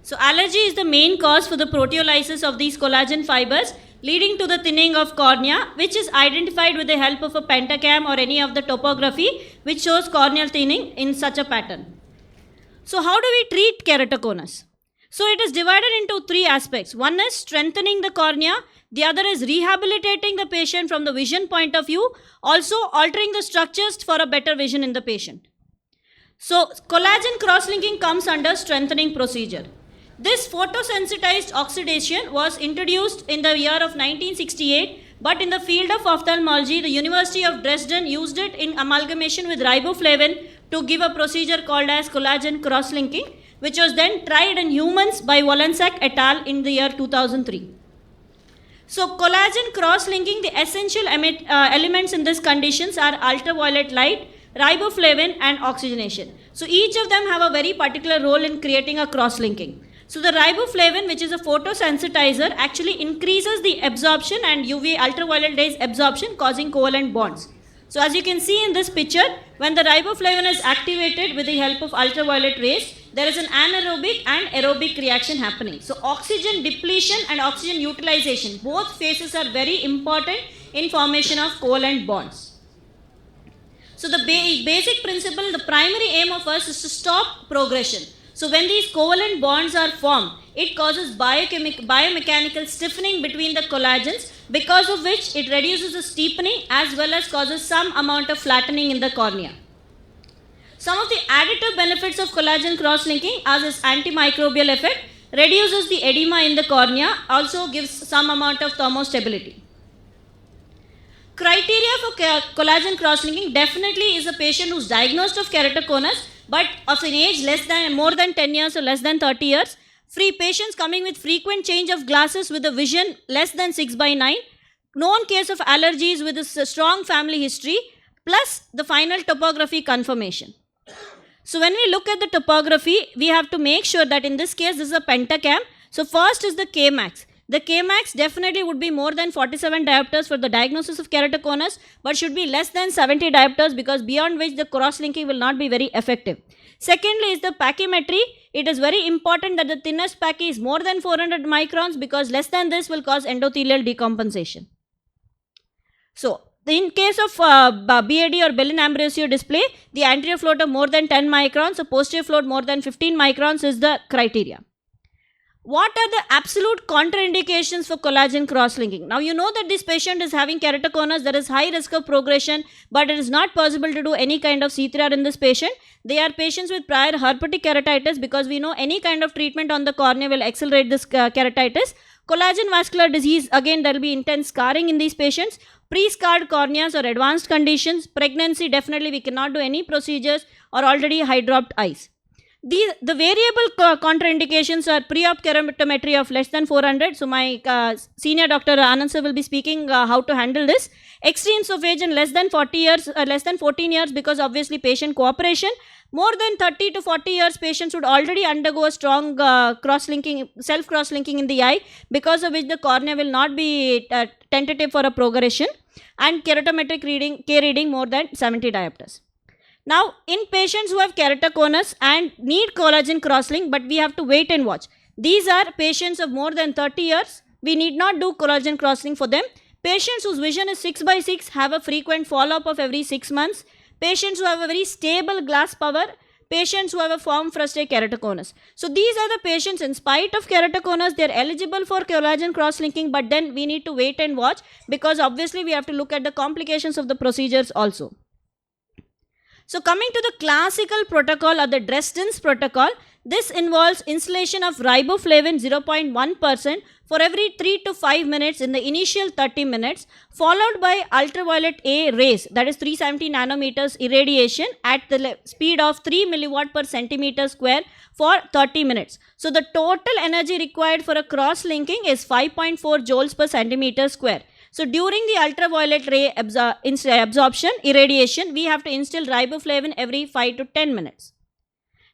So allergy is the main cause for the proteolysis of these collagen fibers, leading to the thinning of cornea, which is identified with the help of a pentacam or any of the topography which shows corneal thinning in such a pattern. So how do we treat keratoconus? So it is divided into three aspects. One is strengthening the cornea, the other is rehabilitating the patient from the vision point of view, also altering the structures for a better vision in the patient. So collagen cross-linking comes under strengthening procedure. This photosensitized oxidation was introduced in the year of 1968, but in the field of ophthalmology, the University of Dresden used it in amalgamation with riboflavin to give a procedure called as collagen cross-linking, which was then tried in humans by Wolenczak et al. In the year 2003. So collagen cross-linking, the essential elements in these conditions are ultraviolet light, riboflavin and oxygenation. So each of them have a very particular role in creating a cross-linking. So the riboflavin, which is a photosensitizer, actually increases the absorption and UV ultraviolet rays absorption, causing covalent bonds. So as you can see in this picture, when the riboflavin is activated with the help of ultraviolet rays, there is an anaerobic and aerobic reaction happening. So oxygen depletion and oxygen utilization, both phases are very important in formation of covalent bonds. So the basic principle, the primary aim of us is to stop progression. So when these covalent bonds are formed, it causes biomechanical stiffening between the collagens, because of which it reduces the steepening as well as causes some amount of flattening in the cornea. Some of the additive benefits of collagen cross-linking as its antimicrobial effect, reduces the edema in the cornea, also gives some amount of thermostability. Criteria for collagen cross-linking definitely is a patient who is diagnosed of keratoconus but of an age more than 10 years or less than 30 years. Patients coming with frequent change of glasses with a vision less than 6/9, known case of allergies with a strong family history, plus the final topography confirmation. So when we look at the topography, we have to make sure that in this case this is a pentacam. So first is the Kmax. The Kmax definitely would be more than 47 diopters for the diagnosis of keratoconus, but should be less than 70 diopters, because beyond which the cross-linking will not be very effective. Secondly is the pachymetry. It is very important that the thinnest pachy is more than 400 microns, because less than this will cause endothelial decompensation. So in case of BAD or Bellin-Ambrosio display, the anterior float of more than 10 microns, so posterior float more than 15 microns is the criteria. What are the absolute contraindications for collagen cross-linking? Now you know that this patient is having keratoconus, there is high risk of progression, but it is not possible to do any kind of C3R in this patient. They are patients with prior herpetic keratitis, because we know any kind of treatment on the cornea will accelerate this keratitis. Collagen vascular disease, again there will be intense scarring in these patients. Pre-scarred corneas or advanced conditions. Pregnancy, definitely we cannot do any procedures, or already hydropped eyes. The variable contraindications are pre-op keratometry of less than 400. So my senior Dr. Anand sir will be speaking how to handle this. Extreme SOPHAGEN less than 40 years, less than 14 years, because obviously patient cooperation. More than 30 to 40 years, patients would already undergo a strong cross-linking, self-cross-linking in the eye, because of which the cornea will not be tentative for a progression, and keratometric reading, K reading more than 70 diopters. Now, in patients who have keratoconus and need collagen cross-link, but we have to wait and watch. These are patients of more than 30 years. We need not do collagen cross-link for them. Patients whose vision is 6/6 have a frequent follow-up of every 6 months. Patients who have a very stable glass power. Patients who have a form frustrate keratoconus. So these are the patients, in spite of keratoconus, they are eligible for collagen cross-linking, but then we need to wait and watch, because obviously we have to look at the complications of the procedures also. So coming to the classical protocol or the Dresden's protocol, this involves instillation of riboflavin 0.1% for every 3 to 5 minutes in the initial 30 minutes, followed by ultraviolet A rays, that is 370 nanometers irradiation at the speed of 3 milliwatt per centimeter square for 30 minutes. So the total energy required for a cross-linking is 5.4 joules per centimeter square. So during the ultraviolet ray absorption, irradiation, we have to instill riboflavin every 5 to 10 minutes.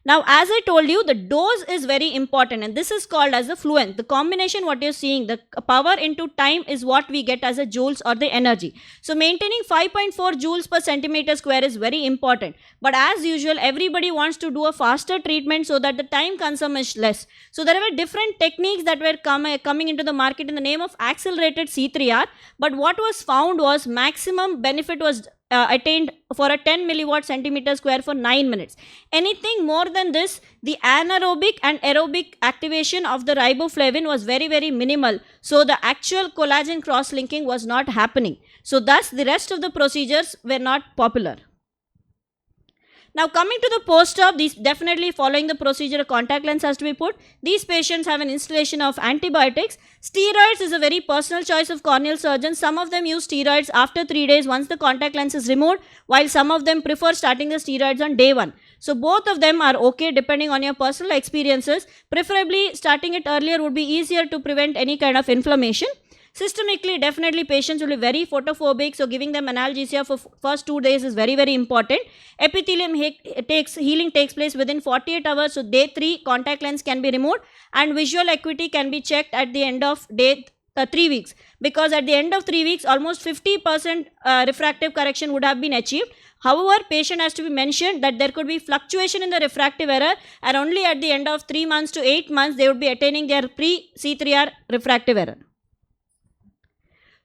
Now, as I told you, the dose is very important, and this is called as the fluence. The combination, what you're seeing, the power into time is what we get as a joules or the energy. So, maintaining 5.4 joules per centimeter square is very important. But as usual, everybody wants to do a faster treatment so that the time consumption is less. So, there were different techniques that were coming into the market in the name of accelerated C3R. But what was found was maximum benefit was attained for a 10 milliwatt centimeter square for 9 minutes. Anything more than this, the anaerobic and aerobic activation of the riboflavin was very, very minimal. So the actual collagen cross-linking was not happening. So thus the rest of the procedures were not popular. Now coming to the post-op, these definitely following the procedure, a contact lens has to be put. These patients have an installation of antibiotics. Steroids is a very personal choice of corneal surgeons. Some of them use steroids after 3 days once the contact lens is removed, while some of them prefer starting the steroids on day 1. So both of them are okay depending on your personal experiences. Preferably starting it earlier would be easier to prevent any kind of inflammation. Systemically, definitely patients will be very photophobic, so giving them analgesia for first 2 days is very, very important. Epithelium healing takes place within 48 hours, so day 3 contact lens can be removed, and visual acuity can be checked at the end of day 3 weeks, because at the end of 3 weeks almost 50% refractive correction would have been achieved. However, patient has to be mentioned that there could be fluctuation in the refractive error, and only at the end of 3 months to 8 months they would be attaining their pre-C3R refractive error.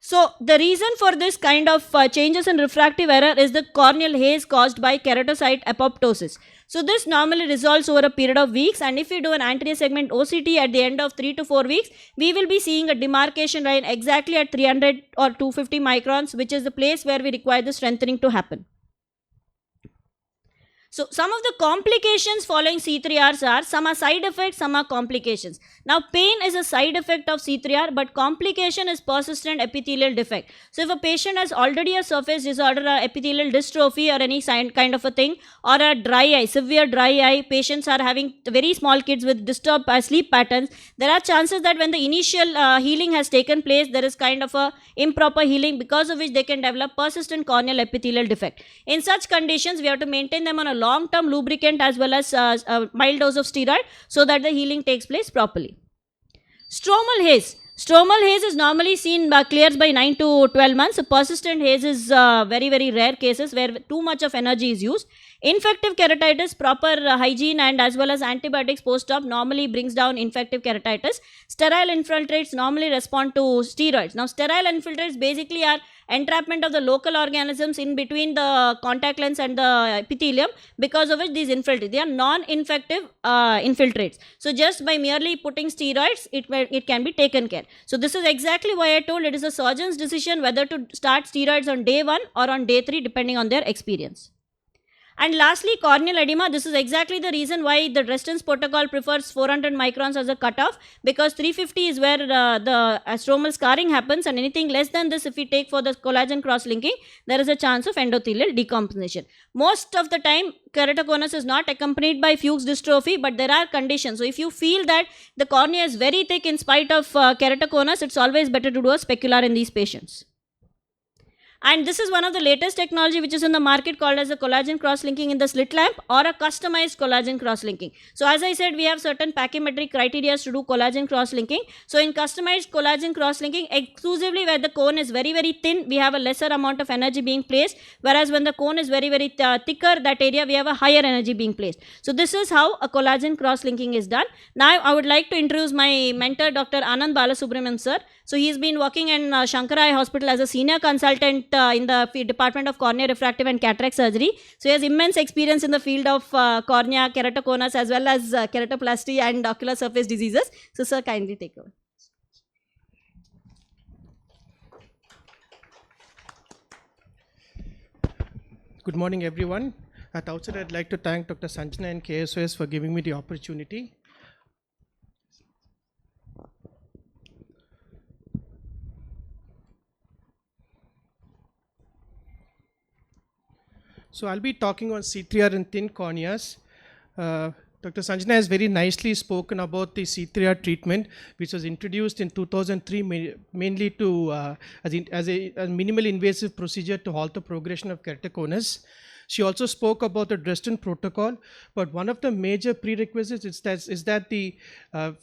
So, the reason for this kind of changes in refractive error is the corneal haze caused by keratocyte apoptosis. So, this normally resolves over a period of weeks, and if we do an anterior segment OCT at the end of 3 to 4 weeks, we will be seeing a demarcation line exactly at 300 or 250 microns, which is the place where we require the strengthening to happen. So, some of the complications following C3Rs are, some are side effects, some are complications. Now, pain is a side effect of C3R, but complication is persistent epithelial defect. So, if a patient has already a surface disorder, a epithelial dystrophy or any kind of a thing, or a dry eye, severe dry eye, patients are having very small kids with disturbed sleep patterns, there are chances that when the initial healing has taken place, there is kind of a improper healing, because of which they can develop persistent corneal epithelial defect. In such conditions, we have to maintain them on a long-term lubricant as well as a mild dose of steroid so that the healing takes place properly. Stromal haze. Stromal haze is normally seen clears by 9 to 12 months. So persistent haze is very, very rare cases where too much of energy is used. Infective keratitis, proper hygiene and as well as antibiotics post-op normally brings down infective keratitis. Sterile infiltrates normally respond to steroids. Now, sterile infiltrates basically are entrapment of the local organisms in between the contact lens and the epithelium, because of which these infiltrate. They are non-infective infiltrates. So, just by merely putting steroids, it can be taken care. So, this is exactly why I told it is a surgeon's decision whether to start steroids on day 1 or on day 3 depending on their experience. And lastly, corneal edema. This is exactly the reason why the Dresden's protocol prefers 400 microns as a cutoff, because 350 is where the stromal scarring happens, and anything less than this, if we take for the collagen cross-linking, there is a chance of endothelial decomposition. Most of the time, keratoconus is not accompanied by Fuchs dystrophy, but there are conditions. So, if you feel that the cornea is very thick in spite of keratoconus, it's always better to do a specular in these patients. And this is one of the latest technology which is in the market called as a collagen cross-linking in the slit lamp or a customized collagen cross-linking. So, as I said, we have certain pachymetric criteria to do collagen cross-linking. So, in customized collagen cross-linking, exclusively where the cone is very, very thin, we have a lesser amount of energy being placed, whereas when the cone is very, very thicker, that area we have a higher energy being placed. So, this is how a collagen cross-linking is done. Now, I would like to introduce my mentor, Dr. Anand Balasubramanian sir. So, he has been working in Shankara Eye Hospital as a senior consultant in the Department of Cornea, Refractive and Cataract Surgery. So, he has immense experience in the field of cornea, keratoconus as well as keratoplasty and ocular surface diseases. So, sir, kindly take over. Good morning, everyone. At the outset, I'd like to thank Dr. Sanjana and KSOS for giving me the opportunity. So I'll be talking on C3R and thin corneas. Dr. Sanjana has very nicely spoken about the C3R treatment, which was introduced in 2003 mainly to as a minimally invasive procedure to halt the progression of keratoconus. She also spoke about the Dresden Protocol, but one of the major prerequisites is that the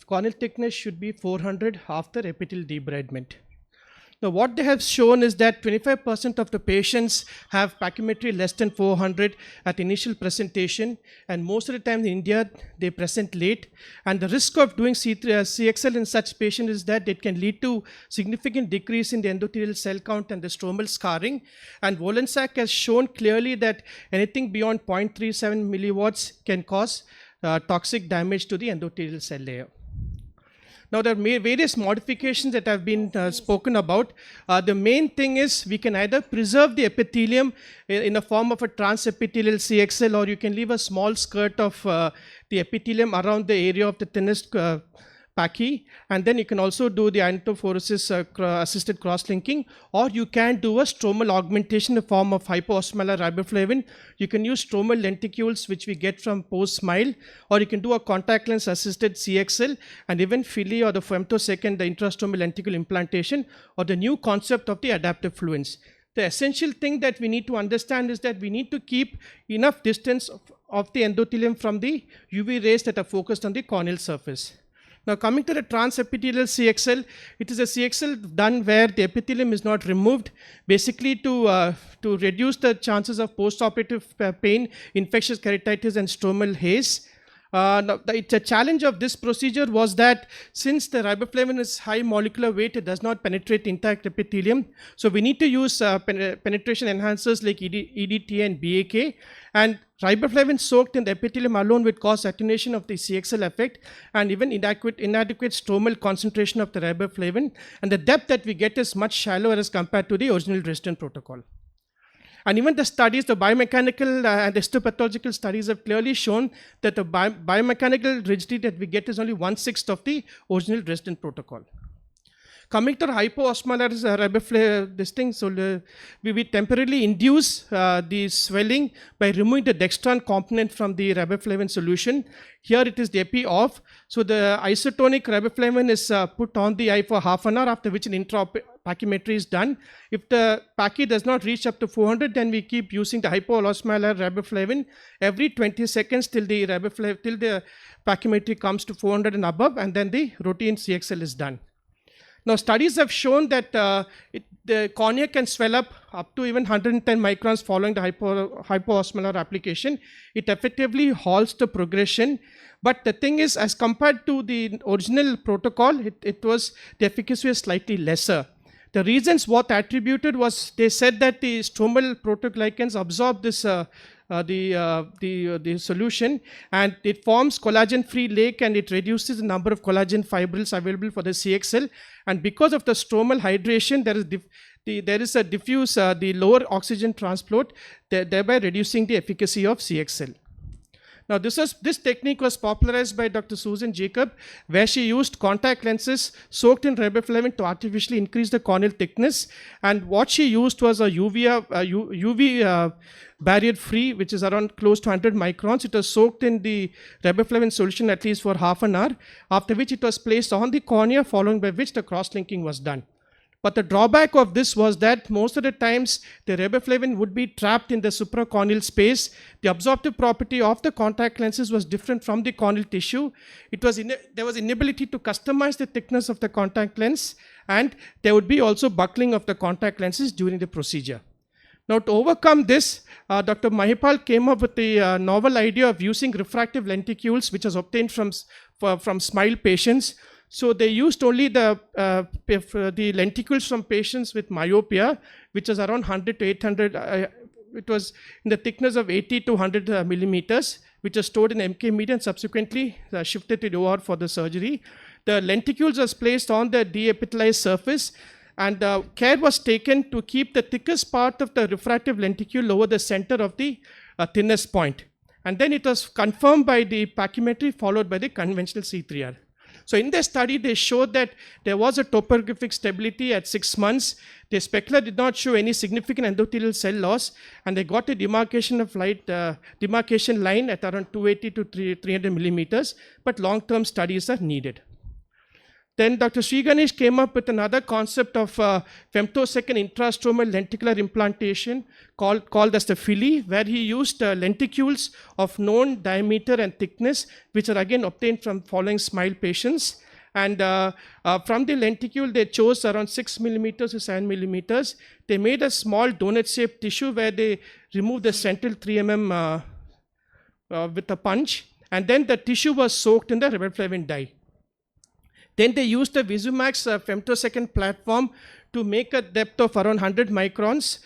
corneal thickness should be 400 after epitel debridement. Now, what they have shown is that 25% of the patients have pachymetry less than 400 at initial presentation, and most of the time in India, they present late. And the risk of doing CXL in such patients is that it can lead to significant decrease in the endothelial cell count and the stromal scarring. And Wollensak has shown clearly that anything beyond 0.37 milliwatts can cause toxic damage to the endothelial cell layer. Now, there are various modifications that have been spoken about. The main thing is we can either preserve the epithelium in the form of a transepithelial CXL, or you can leave a small skirt of the epithelium around the area of the thinnest pachy, and then you can also do the iontophoresis assisted cross-linking, or you can do a stromal augmentation in the form of hypoosmolar riboflavin. You can use stromal lenticules, which we get from post-SMILE, or you can do a contact lens assisted CXL, and even FILI or the femtosecond, the intrastromal lenticle implantation, or the new concept of the adaptive fluence. The essential thing that we need to understand is that we need to keep enough distance of the endothelium from the UV rays that are focused on the corneal surface. Now, coming to the transepithelial CXL, it is a CXL done where the epithelium is not removed, basically to reduce the chances of postoperative pain, infectious keratitis, and stromal haze. Now, the challenge of this procedure was that since the riboflavin is high molecular weight, it does not penetrate intact epithelium. So we need to use penetration enhancers like EDTA and BAK. And riboflavin soaked in the epithelium alone would cause attenuation of the CXL effect and even inadequate stromal concentration of the riboflavin. And the depth that we get is much shallower as compared to the original Dresden protocol. And even the studies, the biomechanical and histopathological studies have clearly shown that the biomechanical rigidity that we get is only 1/6 of the original Dresden protocol. Coming to the hypoosmolar riboflavin, so we temporarily induce the swelling by removing the dextran component from the riboflavin solution. Here it is the epi-off. So the isotonic riboflavin is put on the eye for half an hour, after which an intra-pachymetry is done. If the pachy does not reach up to 400, then we keep using the hypoosmolar riboflavin every 20 seconds till the pachymetry comes to 400 and above, and then the routine CXL is done. Now, studies have shown that the cornea can swell up to even 110 microns following the hypoosmolar application. It effectively halts the progression. But the thing is, as compared to the original protocol, the efficacy was slightly lesser. The reasons what attributed was they said that the stromal protoglycans absorb this the solution, and it forms collagen-free lake, and it reduces the number of collagen fibrils available for the CXL. And because of the stromal hydration, there is a diffuse the lower oxygen transport, thereby reducing the efficacy of CXL. Now, this technique was popularized by Dr. Susan Jacob, where she used contact lenses soaked in riboflavin to artificially increase the corneal thickness. And what she used was a UV barrier free, which is around close to 100 microns. It was soaked in the riboflavin solution at least for half an hour, after which it was placed on the cornea, following by which the cross-linking was done. But the drawback of this was that most of the times the riboflavin would be trapped in the supracorneal space. The absorptive property of the contact lenses was different from the corneal tissue. There was inability to customize the thickness of the contact lens, and there would be also buckling of the contact lenses during the procedure. Now, to overcome this, Dr. Mahipal came up with the novel idea of using refractive lenticules, which was obtained from SMILE patients. So they used only the lenticles from patients with myopia, which was around 100 to 800. It was in the thickness of 80 to 100 millimeters, which was stored in MK media and subsequently shifted to OR for the surgery. The lenticules was placed on the de-epithelialized surface, and care was taken to keep the thickest part of the refractive lenticule over the center of the thinnest point. And then it was confirmed by the pachymetry followed by the conventional C3R. So in their study, they showed that there was a topographic stability at 6 months. The specular did not show any significant endothelial cell loss, and they got a demarcation line at around 280 to 300 millimeters, but long-term studies are needed. Then Dr. Sri Ganesh came up with another concept of femtosecond intrastromal lenticular implantation called as the FILI, where he used lenticules of known diameter and thickness, which are again obtained from following SMILE patients. And from the lenticule, they chose around 6 millimeters to 7 millimeters. They made a small donut-shaped tissue where they removed the central 3 mm with a punch, and then the tissue was soaked in the riboflavin dye. Then they used the Visumax femtosecond platform to make a depth of around 100 microns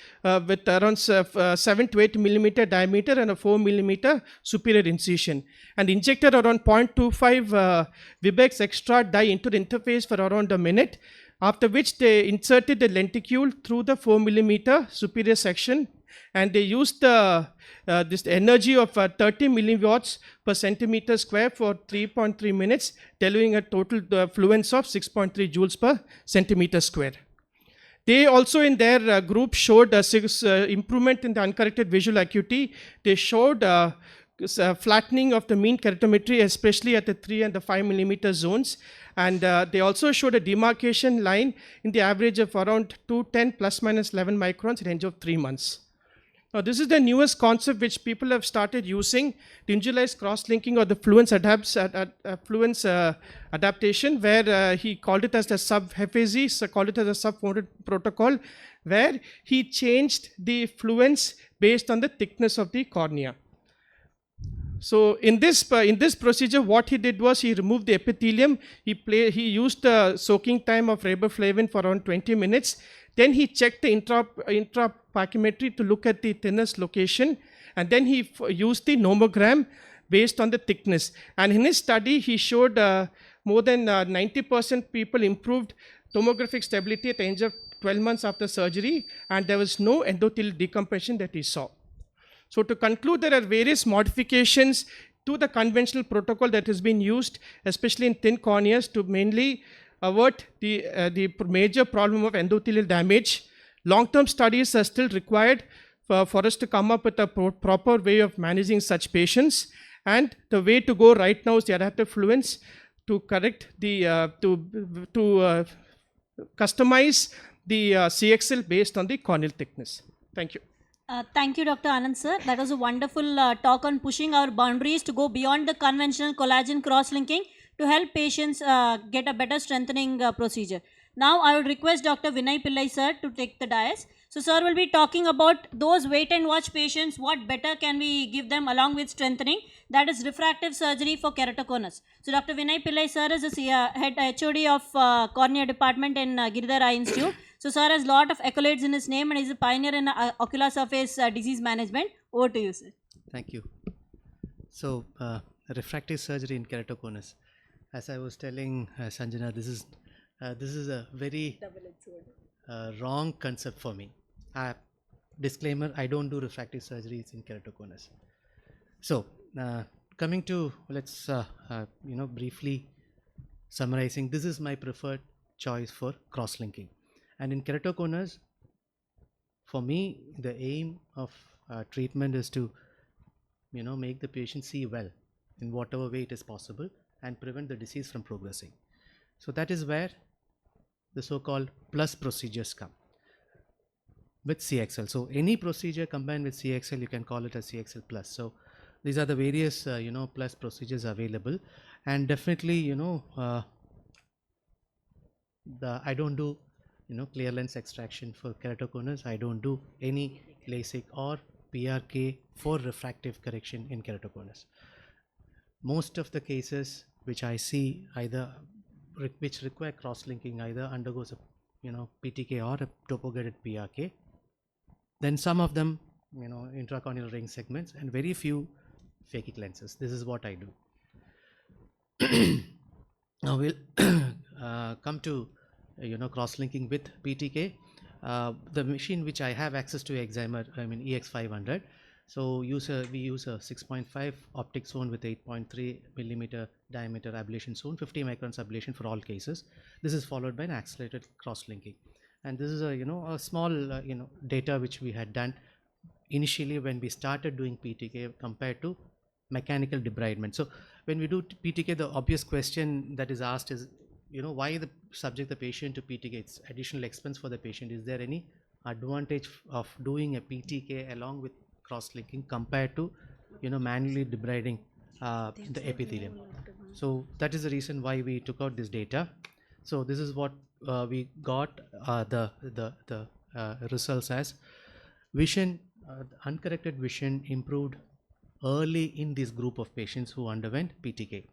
with around 7 to 8 millimeter diameter and a 4 millimeter superior incision, and injected around 0.25 Webex extra dye into the interface for around a minute, after which they inserted the lenticule through the 4 millimeter superior section, and they used this energy of 30 milliwatts per centimeter square for 3.3 minutes, delivering a total fluence of 6.3 joules per centimeter square. They also in their group showed improvement in the uncorrected visual acuity. They showed flattening of the mean keratometry, especially at the 3 and the 5 millimeter zones. And they also showed a demarcation line in the average of around 210 plus minus 11 microns in range of 3 months. Now, this is the newest concept which people have started using, the individualized cross-linking or the fluence adaptation, where he called it as the sub-Hafezi, so called it as a sub-400 protocol, where he changed the fluence based on the thickness of the cornea. So in this procedure, what he did was he removed the epithelium. He used the soaking time of riboflavin for around 20 minutes. Then he checked the intrapachymetry to look at the thinnest location, and then he used the nomogram based on the thickness. And in his study, he showed more than 90% people improved tomographic stability at the age of 12 months after surgery, and there was no endothelial decompression that he saw. So to conclude, there are various modifications to the conventional protocol that has been used, especially in thin corneas, to mainly avert the major problem of endothelial damage. Long-term studies are still required for us to come up with a proper way of managing such patients. And the way to go right now is the adaptive fluence to correct the customize the CXL based on the corneal thickness. Thank you. Thank you, Dr. Anand sir. That was a wonderful talk on pushing our boundaries to go beyond the conventional collagen cross-linking to help patients get a better strengthening procedure. Now I would request Dr. Vinay Pillai sir to take the dais. So sir will be talking about those wait and watch patients, what better can we give them along with strengthening, that is refractive surgery for keratoconus. So Dr. Vinay Pillai sir is the head HOD of cornea department in Giridhar Eye Institute. So sir has lot of accolades in his name and is a pioneer in ocular surface disease management. Over to you, sir. Thank you. So refractive surgery in keratoconus. As I was telling Sanjana, this is a very wrong concept for me. Disclaimer: I don't do refractive surgeries in keratoconus. So coming to, let's briefly summarizing. This is my preferred choice for cross-linking, and in keratoconus, for me, the aim of treatment is to make the patient see well in whatever way it is possible and prevent the disease from progressing. So that is where the so-called plus procedures come with CXL. So any procedure combined with CXL, you can call it a CXL plus. So these are the various plus procedures available, and definitely I don't do clear lens extraction for keratoconus. I don't do any LASIK or PRK for refractive correction in keratoconus. Most of the cases which I see which require cross-linking either undergoes a PTK or a topo-guided PRK. Then some of them intracorneal ring segments, and very few phakic lenses. This is what I do. Now we'll come to cross-linking with PTK. The machine which I have access to Excimer, EX500. So we use a 6.5 optic zone with 8.3 millimeter diameter ablation zone, 50 microns ablation for all cases. This is followed by an accelerated cross-linking, and this is a small data which we had done initially when we started doing PTK compared to mechanical debridement. So when we do PTK, the obvious question that is asked is, why subject the patient to PTK? It's additional expense for the patient. Is there any advantage of doing a PTK along with cross-linking compared to, manually debriding the epithelium? So that is the reason why we took out this data. So this is what we got the results as vision, uncorrected vision improved early in this group of patients who underwent PTK.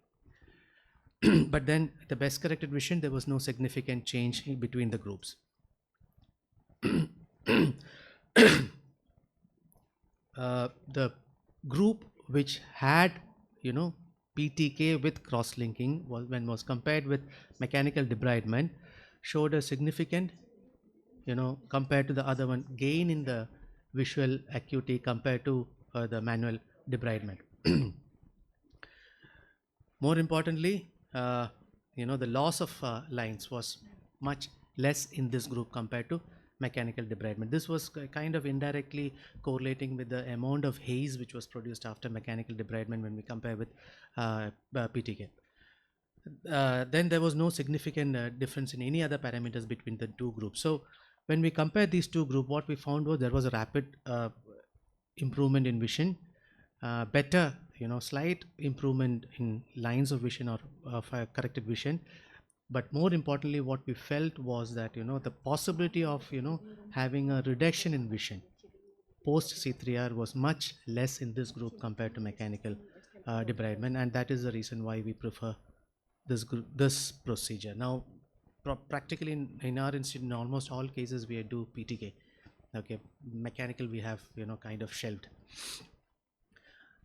But then the best corrected vision, there was no significant change between the groups. The group which had, PTK with cross-linking when was compared with mechanical debridement showed a significant, compared to the other one, gain in the visual acuity compared to the manual debridement. More importantly, the loss of lines was much less in this group compared to mechanical debridement. This was kind of indirectly correlating with the amount of haze which was produced after mechanical debridement when we compare with PTK. Then there was no significant difference in any other parameters between the two groups. So when we compared these two groups, what we found was there was a rapid improvement in vision, better, slight improvement in lines of vision or corrected vision. But more importantly, what we felt was that, the possibility of, having a reduction in vision post C3R was much less in this group compared to mechanical debridement, and that is the reason why we prefer this procedure. Now, practically in our institute, in almost all cases, we do PTK. Okay, mechanical we have, kind of shelved.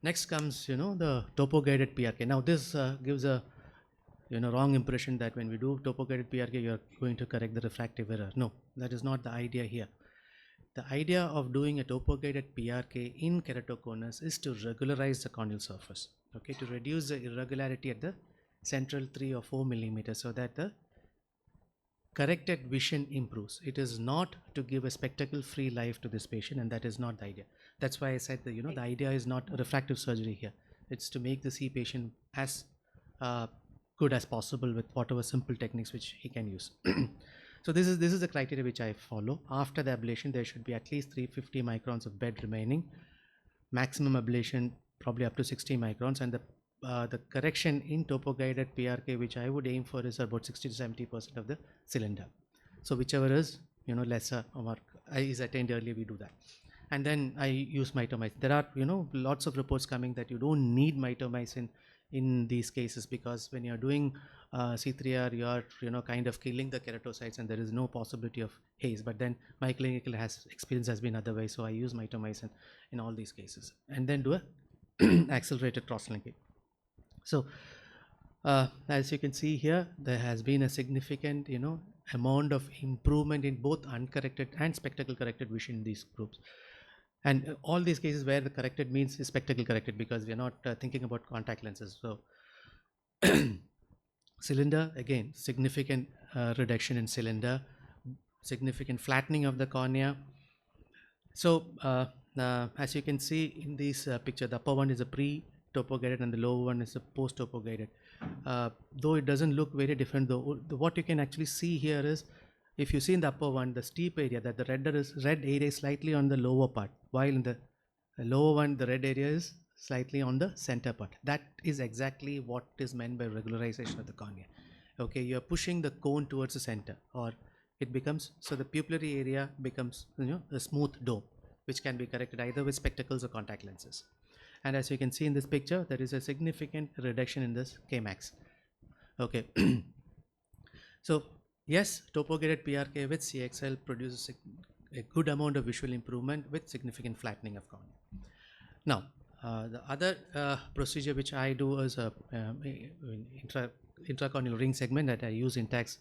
Next comes, the topo-guided PRK. Now, this gives a wrong impression that when we do topo-guided PRK, you are going to correct the refractive error. No, that is not the idea here. The idea of doing a topo-guided PRK in keratoconus is to regularize the corneal surface, okay, to reduce the irregularity at the central 3 or 4 millimeters so that the corrected vision improves. It is not to give a spectacle-free life to this patient, and that is not the idea. That's why I said that, the idea is not refractive surgery here. It's to make the C patient as good as possible with whatever simple techniques which he can use. So this is the criteria which I follow. After the ablation, there should be at least 350 microns of bed remaining. Maximum ablation probably up to 60 microns, and the correction in topo-guided PRK which I would aim for is about 60 to 70% of the cylinder. So whichever is lesser or is attained early, we do that. And then I use mitomycin. There are lots of reports coming that you don't need mitomycin in these cases because when you're doing C3R, you are kind of killing the keratocytes and there is no possibility of haze. But then my clinical experience has been otherwise, so I use mitomycin in all these cases and then do a accelerated cross-linking. So as you can see here, there has been a significant amount of improvement in both uncorrected and spectacle corrected vision in these groups. And all these cases where the corrected means is spectacle corrected because we are not thinking about contact lenses. So cylinder, again, significant reduction in cylinder, significant flattening of the cornea. So as you can see in this picture, the upper one is a pre-topo-guided and the lower one is a post-topo-guided. Though it doesn't look very different, though, what you can actually see here is, if you see in the upper one, the steep area, that the red area is slightly on the lower part, while in the lower one, the red area is slightly on the center part. That is exactly what is meant by regularization of the cornea. Okay, you are pushing the cone towards the center, or it becomes, so the pupillary area becomes a smooth dome, which can be corrected either with spectacles or contact lenses. And as you can see in this picture, there is a significant reduction in this Kmax. Okay, so yes, topo-guided PRK with CXL produces a good amount of visual improvement with significant flattening of cornea. Now, the other procedure which I do is a intracorneal ring segment that I use Intacs.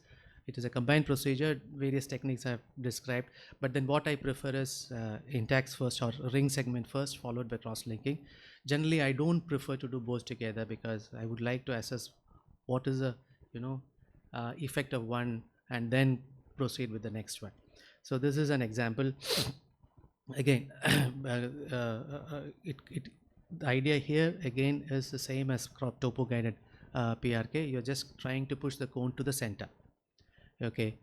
It is a combined procedure, various techniques I've described, but then what I prefer is Intacs first or ring segment first, followed by cross-linking. Generally, I don't prefer to do both together because I would like to assess what is the effect of one and then proceed with the next one. So this is an example. Again, the idea here again is the same as topo-guided PRK, you're just trying to push the cone to the center, okay,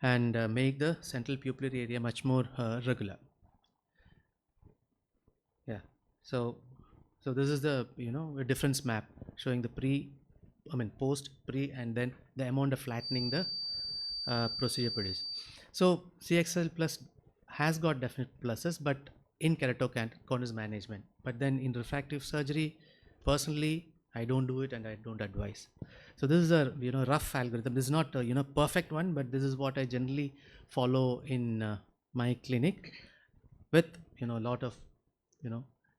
and make the central pupillary area much more regular. Yeah, so this is the a difference map showing the post, pre, and then the amount of flattening the procedure produced. So CXL plus has got definite pluses, but in keratoconus management. But then in refractive surgery, personally, I don't do it and I don't advise. So this is a rough algorithm. This is not a perfect one, but this is what I generally follow in my clinic, with a lot of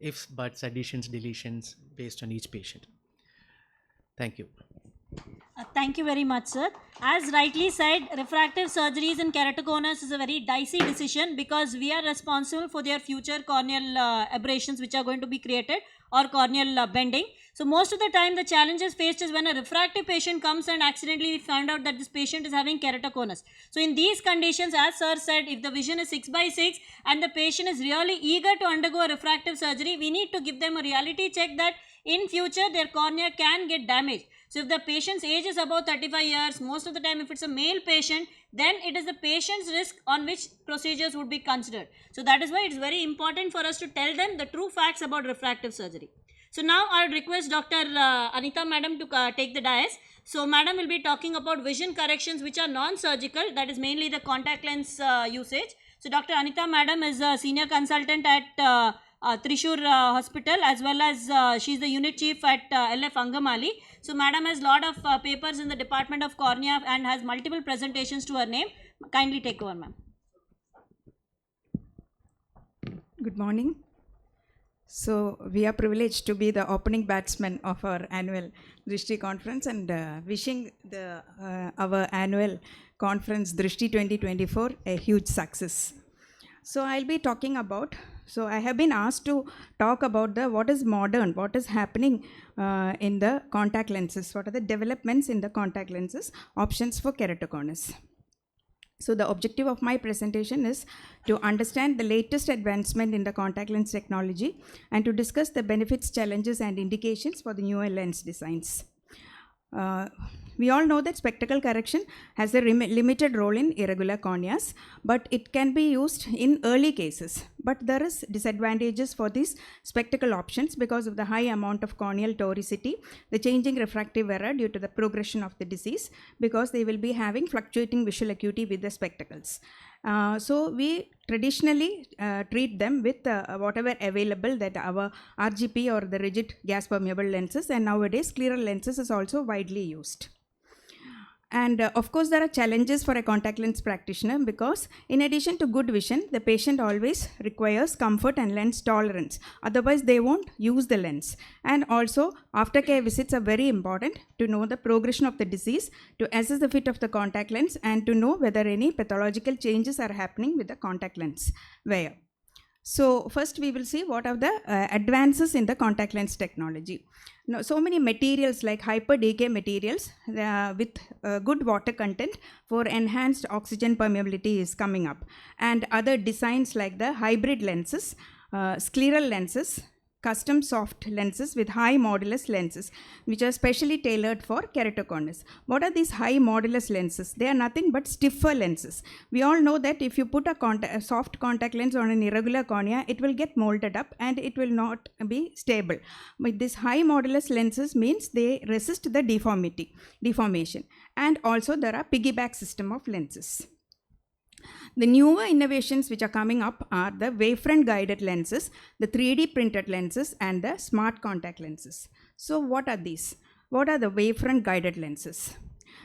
ifs, buts, additions, deletions based on each patient. Thank you. Thank you very much, sir. As rightly said, refractive surgeries in keratoconus is a very dicey decision because we are responsible for their future corneal aberrations which are going to be created, or corneal bending. So most of the time the challenges faced is when a refractive patient comes and accidentally we find out that this patient is having keratoconus. So in these conditions, as sir said, if the vision is 6/6 and the patient is really eager to undergo a refractive surgery, we need to give them a reality check that in future their cornea can get damaged. So if the patient's age is above 35 years, most of the time if it's a male patient, then it is the patient's risk on which procedures would be considered. So that is why it's very important for us to tell them the true facts about refractive surgery. So now I would request Dr. Anita madam to take the dais. So madam will be talking about vision corrections which are non-surgical, that is mainly the contact lens usage. So Dr. Anita madam is a senior consultant at Trishur Hospital, as well as she is the unit chief at LF Angamali. So madam has lot of papers in the department of cornea and has multiple presentations to her name. Kindly take over, ma'am. Good morning. So we are privileged to be the opening batsman of our annual Drishti conference, and wishing our annual conference Drishti 2024 a huge success. So I'll be talking about, so I have been asked to talk about what is modern, what is happening in the contact lenses, what are the developments in the contact lenses, options for keratoconus. So the objective of my presentation is to understand the latest advancement in the contact lens technology and to discuss the benefits, challenges and indications for the newer lens designs. We all know that spectacle correction has a limited role in irregular corneas, but it can be used in early cases. But there is disadvantages for these spectacle options because of the high amount of corneal toricity, the changing refractive error due to the progression of the disease, because they will be having fluctuating visual acuity with the spectacles. So we traditionally treat them with whatever available, that our RGP or the rigid gas permeable lenses, and nowadays clearer lenses is also widely used. And of course there are challenges for a contact lens practitioner, because in addition to good vision, the patient always requires comfort and lens tolerance, otherwise they won't use the lens. And also aftercare visits are very important to know the progression of the disease, to assess the fit of the contact lens, and to know whether any pathological changes are happening with the contact lens wear. So first we will see what are the advances in the contact lens technology. Now, so many materials like hyper decay materials with good water content for enhanced oxygen permeability is coming up, and other designs like the hybrid lenses, scleral lenses, custom soft lenses with high modulus lenses, which are specially tailored for keratoconus. What are these high modulus lenses? They are nothing but stiffer lenses. We all know that if you put a soft contact lens on an irregular cornea, it will get molded up and it will not be stable. But this high modulus lenses means they resist the deformation. And also there are piggyback system of lenses. The newer innovations which are coming up are the wavefront guided lenses, the 3D printed lenses, and the smart contact lenses. So what are these? What are the wavefront guided lenses?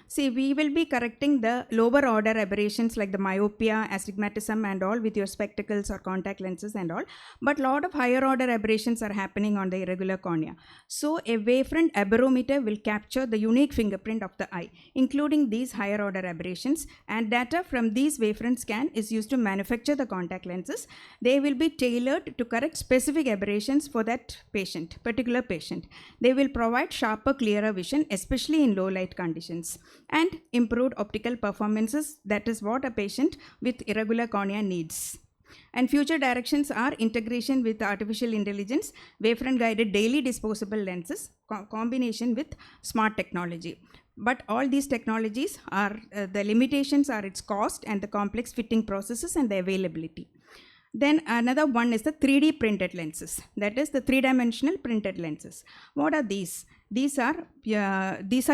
See, we will be correcting the lower order aberrations like the myopia, astigmatism and all with your spectacles or contact lenses and all. But a lot of higher order aberrations are happening on the irregular cornea. So a wavefront aberrometer will capture the unique fingerprint of the eye, including these higher order aberrations, and data from these wavefront scan is used to manufacture the contact lenses. They will be tailored to correct specific aberrations for that patient, particular patient. They will provide sharper, clearer vision, especially in low light conditions, and improved optical performances. That is what a patient with irregular cornea needs. And future directions are integration with artificial intelligence, wavefront guided daily disposable lenses, combination with smart technology. But all these technologies are, the limitations are its cost and the complex fitting processes and the availability. Then another one is the 3D printed lenses, that is the three-dimensional printed lenses. What are these? These are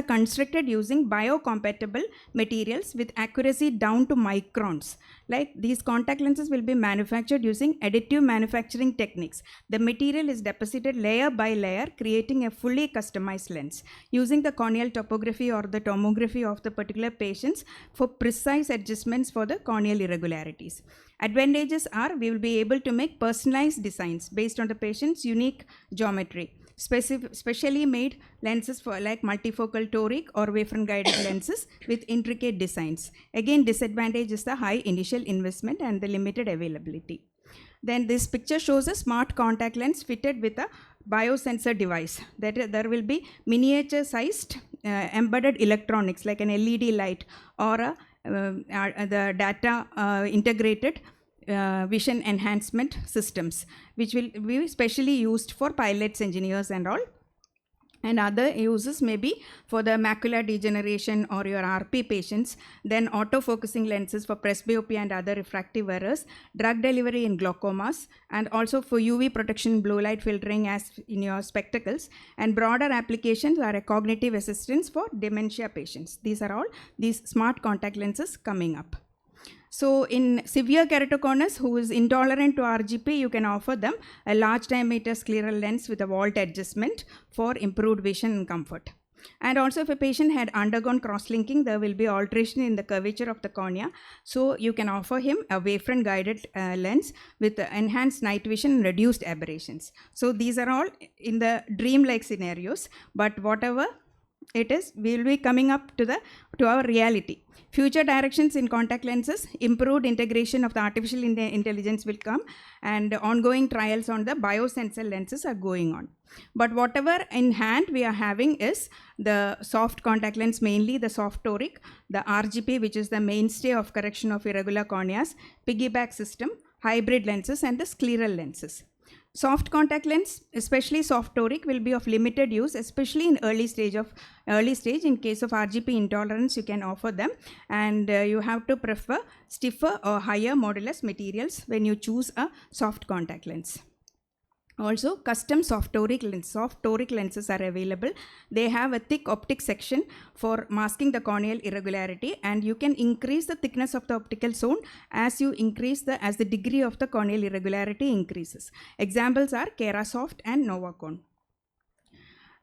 constructed using biocompatible materials with accuracy down to microns. Like these contact lenses will be manufactured using additive manufacturing techniques. The material is deposited layer by layer, creating a fully customized lens using the corneal topography or the tomography of the particular patients for precise adjustments for the corneal irregularities. Advantages are we will be able to make personalized designs based on the patient's unique geometry. Specially made lenses for like multifocal toric or wavefront guided lenses with intricate designs. Again, disadvantage is the high initial investment and the limited availability. Then this picture shows a smart contact lens fitted with a biosensor device. That there will be miniature sized embedded electronics like an LED light or the data integrated vision enhancement systems, which will be specially used for pilots, engineers and all. And other uses may be for the macular degeneration or your RP patients, then autofocusing lenses for presbyopia and other refractive errors, drug delivery in glaucomas, and also for UV protection, blue light filtering as in your spectacles, and broader applications are a cognitive assistance for dementia patients. These are all these smart contact lenses coming up. So in severe keratoconus who is intolerant to RGP, you can offer them a large diameter scleral lens with a vault adjustment for improved vision and comfort. And also if a patient had undergone cross-linking, there will be alteration in the curvature of the cornea. So you can offer him a wavefront guided lens with enhanced night vision and reduced aberrations. So these are all in the dream-like scenarios, but whatever it is, we will be coming up to our reality. Future directions in contact lenses, improved integration of the artificial intelligence will come, and ongoing trials on the biosensor lenses are going on. But whatever in hand we are having is the soft contact lens, mainly the soft toric, the RGP, which is the mainstay of correction of irregular corneas, piggyback system, hybrid lenses and the scleral lenses. Soft contact lens, especially soft toric, will be of limited use, especially in early stage. In case of RGP intolerance, you can offer them, and you have to prefer stiffer or higher modulus materials when you choose a soft contact lens. Also, custom soft toric lenses are available. They have a thick optic section for masking the corneal irregularity, and you can increase the thickness of the optical zone as you increase as the degree of the corneal irregularity increases. Examples are Kerasoft and Novacon.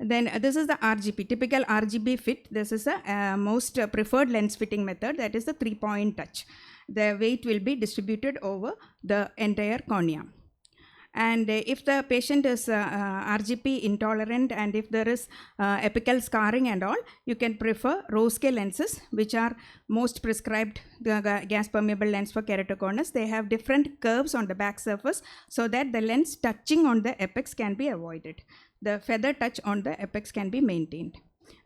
Then this is the RGP, typical RGB fit. This is the most preferred lens fitting method, that is the 3-point touch. The weight will be distributed over the entire cornea. And if the patient is RGP intolerant and if there is apical scarring and all, you can prefer Roske lenses, which are most prescribed gas permeable lens for keratoconus. They have different curves on the back surface so that the lens touching on the apex can be avoided. The feather touch on the apex can be maintained.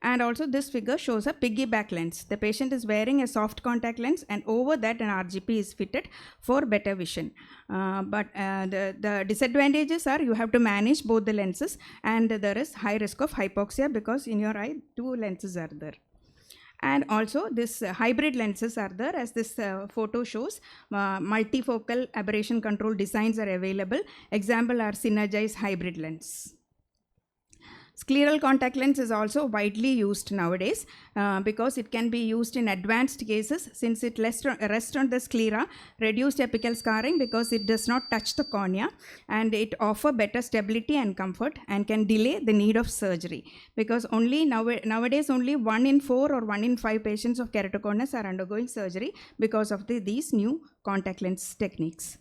And also this figure shows a piggyback lens. The patient is wearing a soft contact lens and over that an RGP is fitted for better vision. But the disadvantages are you have to manage both the lenses, and there is high risk of hypoxia because in your eye 2 lenses are there. And also this hybrid lenses are there, as this photo shows. Multifocal aberration control designs are available. Example are Synergize hybrid lens. Scleral contact lens is also widely used nowadays because it can be used in advanced cases since it rests on the sclera, reduced apical scarring because it does not touch the cornea, and it offers better stability and comfort and can delay the need of surgery because nowadays only 1 in 4 or 1 in 5 patients of keratoconus are undergoing surgery because of these new contact lens techniques.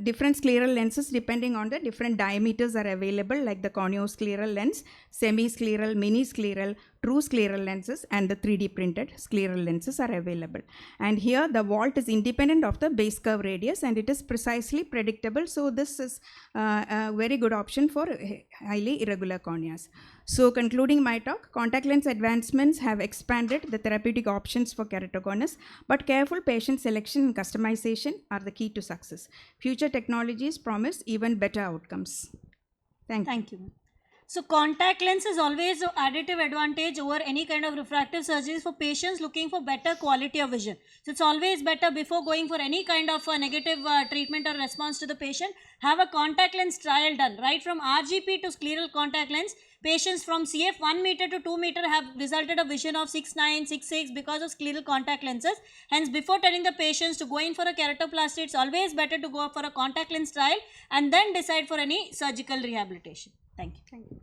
Different scleral lenses depending on the different diameters are available, like the corneoscleral lens, semi-scleral, mini-scleral, true scleral lenses and the 3D printed scleral lenses are available. And here the vault is independent of the base curve radius and it is precisely predictable. So this is a very good option for highly irregular corneas. So concluding my talk, contact lens advancements have expanded the therapeutic options for keratoconus, but careful patient selection and customization are the key to success. Future technologies promise even better outcomes. Thank you. Thank you. So contact lens is always an additive advantage over any kind of refractive surgeries for patients looking for better quality of vision. So it's always better before going for any kind of negative treatment or response to the patient, have a contact lens trial done. Right from RGP to scleral contact lens, patients from CF 1 meter to 2 meter have resulted a vision of 6.9, 6.6 because of scleral contact lenses. Hence, before telling the patients to go in for a keratoplasty, it's always better to go for a contact lens trial and then decide for any surgical rehabilitation. Thank you. Thank you.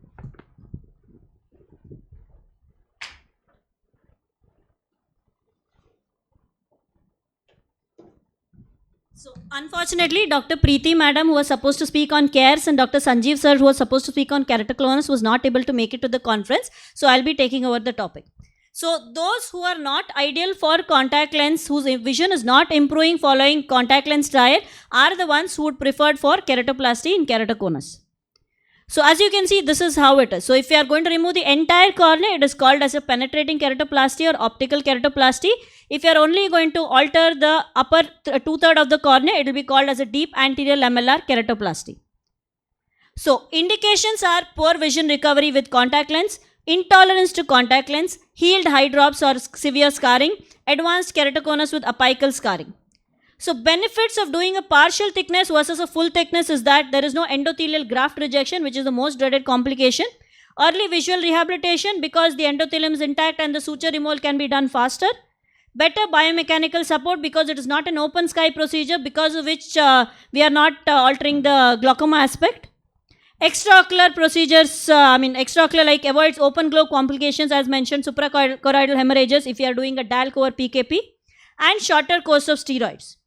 So, unfortunately, Dr. Preeti madam, who was supposed to speak on CARES, and Dr. Sanjeev sir, who was supposed to speak on keratoconus, was not able to make it to the conference. So, I'll be taking over the topic. So, those who are not ideal for contact lens, whose vision is not improving following contact lens trial, are the ones who would prefer for keratoplasty in keratoconus. So as you can see, this is how it is. So if you are going to remove the entire cornea, it is called as a penetrating keratoplasty or optical keratoplasty. If you are only going to alter the upper two-thirds of the cornea, it will be called as a deep anterior lamellar keratoplasty. So indications are poor vision recovery with contact lens, intolerance to contact lens, healed eye drops or severe scarring, advanced keratoconus with apical scarring. So benefits of doing a partial thickness versus a full thickness is that there is no endothelial graft rejection, which is the most dreaded complication. Early visual rehabilitation because the endothelium is intact and the suture removal can be done faster. Better biomechanical support because it is not an open sky procedure, because of which we are not altering the glaucoma aspect. Extraocular procedures, extraocular like avoids open globe complications as mentioned, suprachoroidal hemorrhages if you are doing a DALC over PKP, and shorter course of steroids.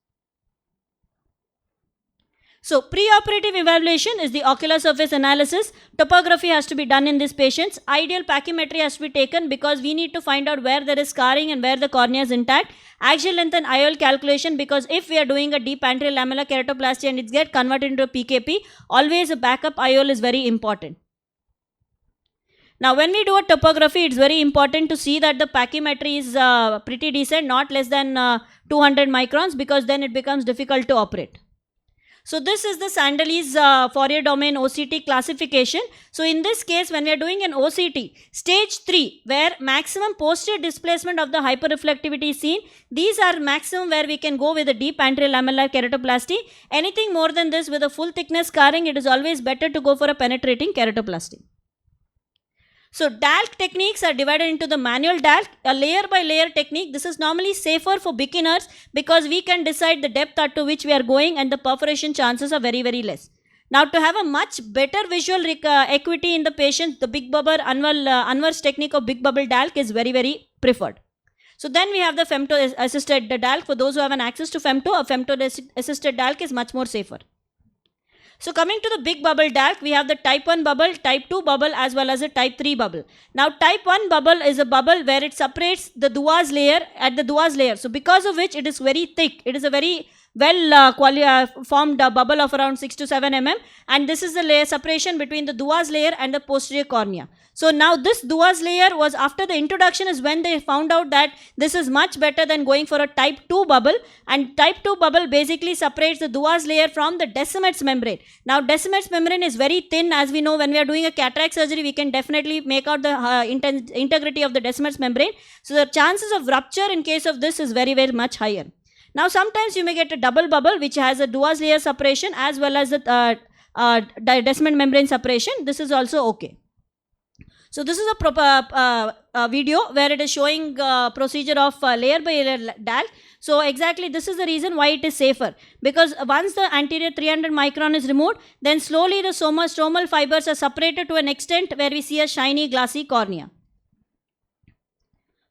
So, preoperative evaluation is the ocular surface analysis. Topography has to be done in these patients. Ideal pachymetry has to be taken because we need to find out where there is scarring and where the cornea is intact. Axial length and IOL calculation, because if we are doing a deep anterior lamellar keratoplasty and it gets converted into a PKP, always a backup IOL is very important. Now, when we do a topography, it's very important to see that the pachymetry is pretty decent, not less than 200 microns, because then it becomes difficult to operate. So this is the Sandeli's Fourier domain OCT classification. So in this case, when we are doing an OCT, stage 3, where maximum posterior displacement of the hyperreflectivity is seen, these are maximum where we can go with a deep anterior lamellar keratoplasty. Anything more than this with a full thickness scarring, it is always better to go for a penetrating keratoplasty. So DALC techniques are divided into the manual DALC, a layer by layer technique. This is normally safer for beginners because we can decide the depth up to which we are going and the perforation chances are very, very less. Now to have a much better visual acuity in the patient, the big bubble Anwar's technique of big bubble DALC is very, very preferred. So then we have the femto assisted DALC. For those who have an access to femto, a femto assisted DALC is much more safer. So coming to the big bubble DALC, we have the type 1 bubble, type 2 bubble as well as a type 3 bubble. Now type 1 bubble is a bubble where it separates the Duas layer at the Duas layer. So because of which it is very thick. It is a very well formed bubble of around 6 to 7 mm, and this is the layer separation between the Duas layer and the posterior cornea. So now this Duas layer was after the introduction is when they found out that this is much better than going for a type 2 bubble, and type 2 bubble basically separates the Duas layer from the Descemet's membrane. Now Descemet's membrane is very thin, as we know when we are doing a cataract surgery we can definitely make out the integrity of the Descemet's membrane. So the chances of rupture in case of this is very, very much higher. Now sometimes you may get a double bubble which has a Duas layer separation as well as the Descemet membrane separation. This is also okay. So this is a proper video where it is showing procedure of layer by layer DALC. So exactly this is the reason why it is safer, because once the anterior 300 micron is removed, then slowly the stromal fibers are separated to an extent where we see a shiny glassy cornea.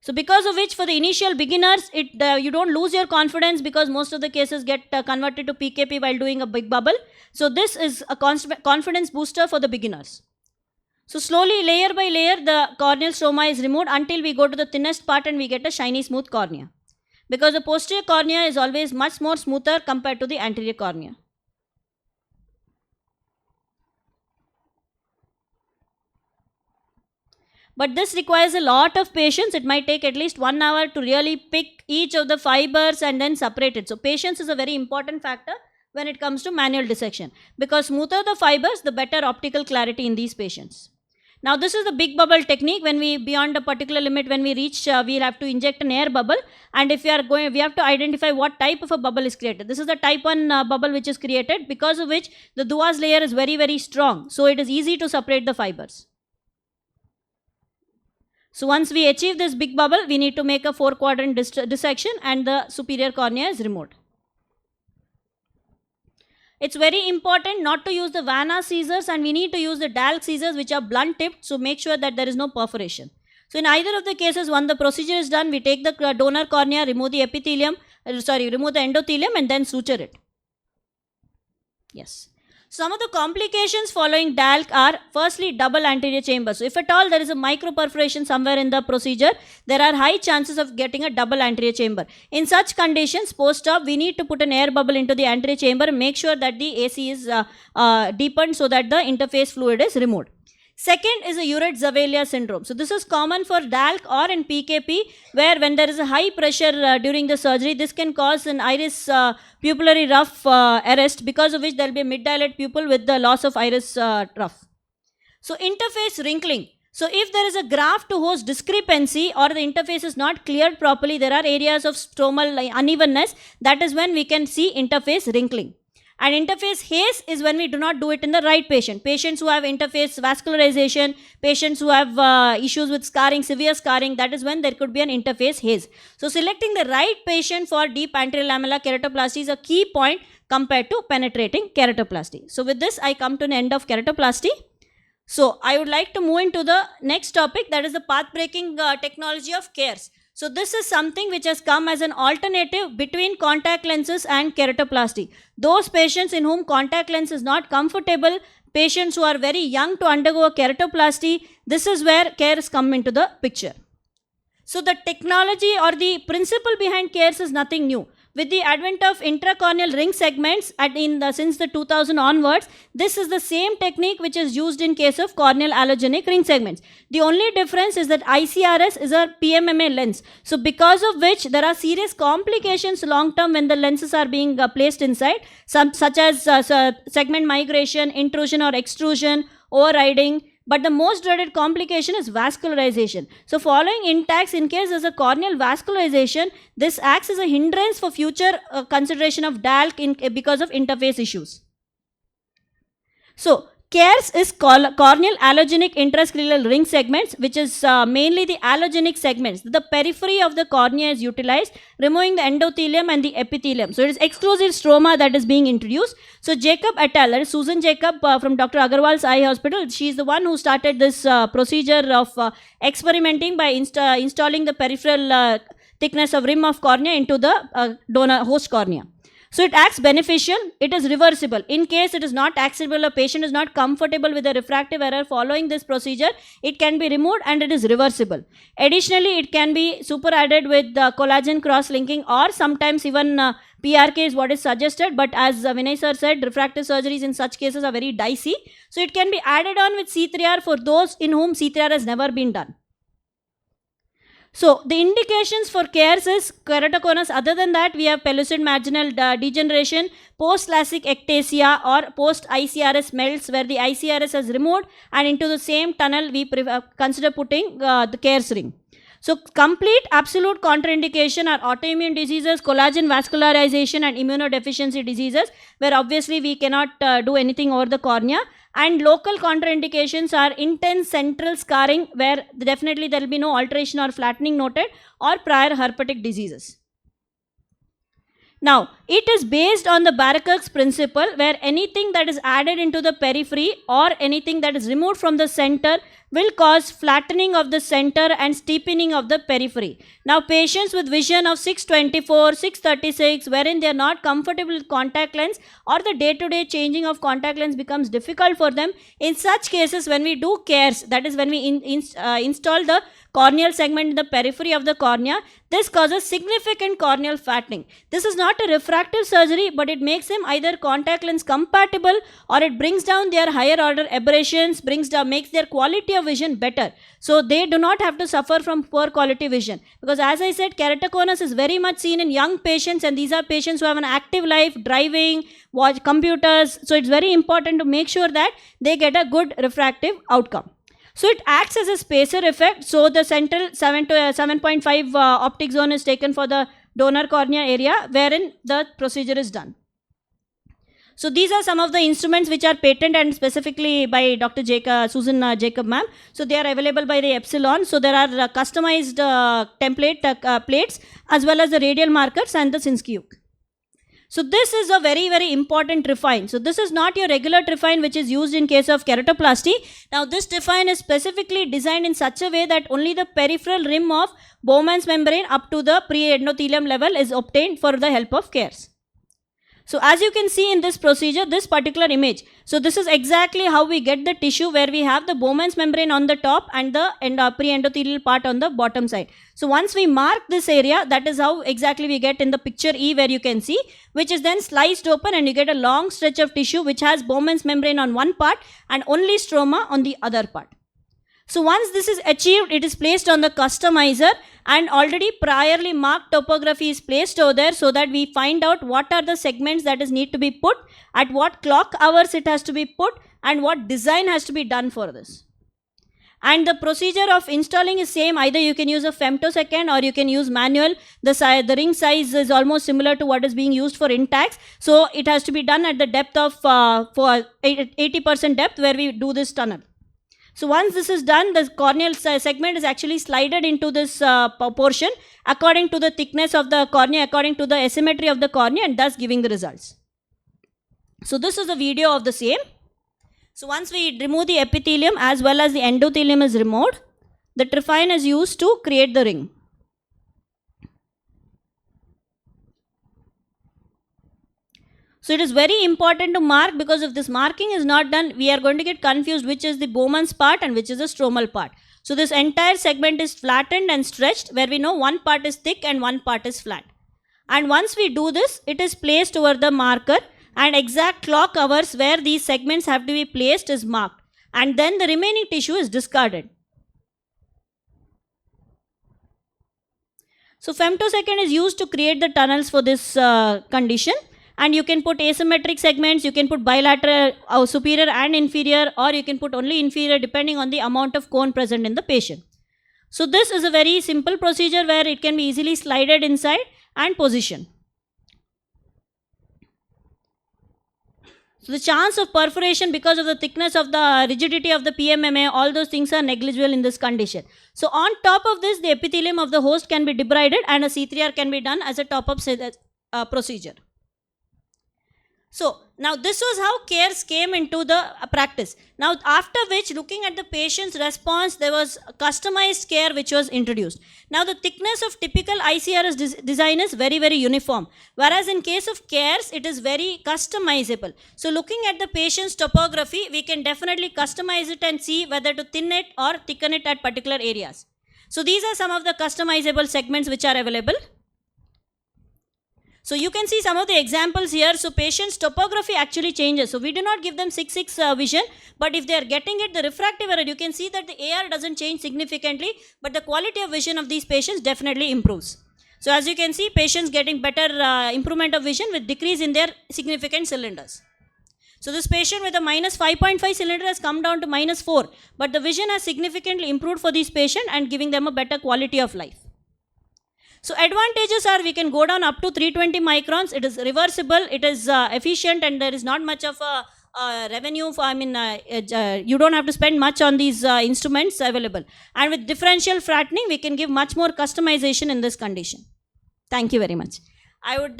So because of which for the initial beginners, you don't lose your confidence because most of the cases get converted to PKP while doing a big bubble. So this is a confidence booster for the beginners. So slowly, layer by layer, the corneal stroma is removed until we go to the thinnest part and we get a shiny smooth cornea. Because the posterior cornea is always much more smoother compared to the anterior cornea. But this requires a lot of patience. It might take at least 1 hour to really pick each of the fibers and then separate it. So patience is a very important factor when it comes to manual dissection, because smoother the fibers, the better optical clarity in these patients. Now this is the big bubble technique. When we beyond a particular limit, when we reach, we'll have to inject an air bubble, and if we are going, we have to identify what type of a bubble is created. This is the type 1 bubble which is created, because of which the Duas layer is very, very strong. So it is easy to separate the fibers. So once we achieve this big bubble, we need to make a 4-quadrant dissection and the superior cornea is removed. It's very important not to use the Vanna scissors, and we need to use the Dalk scissors which are blunt tipped, so make sure that there is no perforation. So in either of the cases, when the procedure is done, we take the donor cornea, remove the epithelium, remove the endothelium and then suture it. Yes. Some of the complications following DALK are, firstly, double anterior chamber. So if at all there is a microperforation somewhere in the procedure, there are high chances of getting a double anterior chamber. In such conditions, post-op, we need to put an air bubble into the anterior chamber and make sure that the AC is deepened so that the interface fluid is removed. Second is a Urey-Zavelia syndrome. So this is common for DALK or in PKP, where when there is a high pressure during the surgery, this can cause an iris pupillary rough arrest, because of which there will be a mid-dilate pupil with the loss of iris rough. So interface wrinkling. So if there is a graft to host discrepancy or the interface is not cleared properly, there are areas of stromal unevenness. That is when we can see interface wrinkling. And interface haze is when we do not do it in the right patient. Patients who have interface vascularization, patients who have issues with scarring, severe scarring, that is when there could be an interface haze. So selecting the right patient for deep anterior lamellar keratoplasty is a key point compared to penetrating keratoplasty. So with this, I come to an end of keratoplasty. So I would like to move into the next topic, that is the path-breaking technology of CARES. So this is something which has come as an alternative between contact lenses and keratoplasty. Those patients in whom contact lens is not comfortable, patients who are very young to undergo a keratoplasty, this is where CARES come into the picture. So the technology or the principle behind CARES is nothing new. With the advent of intracorneal ring segments since the 2000 onwards, this is the same technique which is used in case of corneal allogenic ring segments. The only difference is that ICRS is a PMMA lens. So because of which there are serious complications long term when the lenses are being placed inside, such as segment migration, intrusion or extrusion, overriding. But the most dreaded complication is vascularization. So following intacs, in case there's a corneal vascularization, this acts as a hindrance for future consideration of DALK because of interface issues. So CARES is corneal allogenic intrascleral ring segments, which is mainly the allogenic segments. The periphery of the cornea is utilized, removing the endothelium and the epithelium. So it is exclusive stroma that is being introduced. So Jacob et al., that is Susan Jacob from Dr. Agarwal's eye hospital, she is the one who started this procedure of experimenting by installing the peripheral thickness of rim of cornea into the donor host cornea. So it acts beneficial, it is reversible. In case it is not accessible, a patient is not comfortable with the refractive error following this procedure, it can be removed and it is reversible. Additionally, it can be super added with collagen cross-linking, or sometimes even PRK is what is suggested, but as Vinay sir said, refractive surgeries in such cases are very dicey. So it can be added on with C3R for those in whom C3R has never been done. So the indications for CARES is keratoconus. Other than that, we have pellucid marginal degeneration, post-LASIK ectasia or post-ICRS melts, where the ICRS is removed and into the same tunnel we consider putting the CARES ring. So complete absolute contraindication are autoimmune diseases, collagen vascularization and immunodeficiency diseases, where obviously we cannot do anything over the cornea. And local contraindications are intense central scarring, where definitely there will be no alteration or flattening noted, or prior herpetic diseases. Now, it is based on the Barakak's principle, where anything that is added into the periphery or anything that is removed from the center will cause flattening of the center and steepening of the periphery. Now, patients with vision of 624, 636, wherein they are not comfortable with contact lens or the day-to-day changing of contact lens becomes difficult for them, in such cases when we do CARES, that is when we install the corneal segment in the periphery of the cornea, this causes significant corneal fattening. This is not a refractive surgery, but it makes them either contact lens compatible, or it brings down their higher order aberrations, makes their quality of vision better. So they do not have to suffer from poor quality vision. Because as I said, keratoconus is very much seen in young patients, and these are patients who have an active life, driving, watch computers. So it's very important to make sure that they get a good refractive outcome. So it acts as a spacer effect. So the central 7 to 7.5 optic zone is taken for the donor cornea area, wherein the procedure is done. So these are some of the instruments which are patented and specifically by Dr. Susan Jacob ma'am. So they are available by the Epsilon. So there are customized template plates as well as the radial markers and the Sinskiyuk. So this is a very, very important trephine. So this is not your regular trephine which is used in case of keratoplasty. Now this trephine is specifically designed in such a way that only the peripheral rim of Bowman's membrane up to the pre-endothelium level is obtained for the help of CARES. So as you can see in this procedure, this particular image, so this is exactly how we get the tissue, where we have the Bowman's membrane on the top and the pre-endothelial part on the bottom side. So once we mark this area, that is how exactly we get in the picture E, where you can see, which is then sliced open and you get a long stretch of tissue which has Bowman's membrane on one part and only stroma on the other part. So once this is achieved, it is placed on the customizer, and already priorly marked topography is placed over there, so that we find out what are the segments that is need to be put, at what clock hours it has to be put, and what design has to be done for this. And the procedure of installing is same. Either you can use a femtosecond or you can use manual. The ring size is almost similar to what is being used for Intacs. So it has to be done at the depth of for 80% depth, where we do this tunnel. So once this is done, the corneal segment is actually slided into this portion according to the thickness of the cornea, according to the asymmetry of the cornea, and thus giving the results. So this is a video of the same. So once we remove the epithelium as well as the endothelium is removed, the trephine is used to create the ring. So it is very important to mark, because if this marking is not done, we are going to get confused which is the Bowman's part and which is the stromal part. So this entire segment is flattened and stretched, where we know one part is thick and one part is flat. And once we do this, it is placed over the marker, and exact clock hours where these segments have to be placed is marked. And then the remaining tissue is discarded. So femtosecond is used to create the tunnels for this condition. And you can put asymmetric segments, you can put bilateral, superior and inferior, or you can put only inferior depending on the amount of cone present in the patient. So this is a very simple procedure where it can be easily slided inside and positioned. So the chance of perforation because of the thickness of the rigidity of the PMMA, all those things are negligible in this condition. So on top of this, the epithelium of the host can be debrided and a C3R can be done as a top-up procedure. So now this was how CARES came into the practice. Now after which, looking at the patient's response, there was customized care which was introduced. Now the thickness of typical ICRS design is very, very uniform. Whereas in case of CARES, it is very customizable. So looking at the patient's topography, we can definitely customize it and see whether to thin it or thicken it at particular areas. So these are some of the customizable segments which are available. So you can see some of the examples here. So patient's topography actually changes. So we do not give them 6/6 vision, but if they are getting it, the refractive error, you can see that the AR doesn't change significantly, but the quality of vision of these patients definitely improves. So as you can see, patients getting better improvement of vision with decrease in their significant cylinders. So this patient with a minus 5.5 cylinder has come down to minus 4, but the vision has significantly improved for this patient and giving them a better quality of life. So advantages are, we can go down up to 320 microns, it is reversible, it is efficient, and there is not much of a revenue for, you don't have to spend much on these instruments available. And with differential flattening, we can give much more customization in this condition. Thank you very much. I would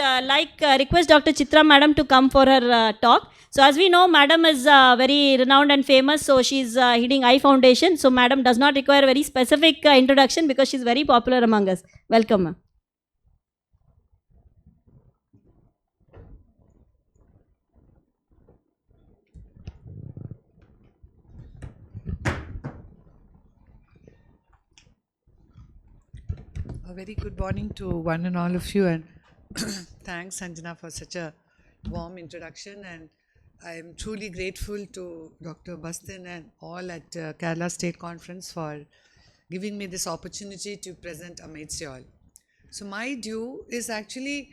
request Dr. Chitra Madam to come for her talk. So as we know, Madam is very renowned and famous. So she's heading Eye Foundation. So Madam does not require a very specific introduction because she's very popular among us. Welcome, ma'am. A very good morning to one and all of you, and thanks, Sanjana, for such a warm introduction. And I am truly grateful to Dr. Bastin and all at Kerala State Conference for giving me this opportunity to present amidst you all. So my due is actually,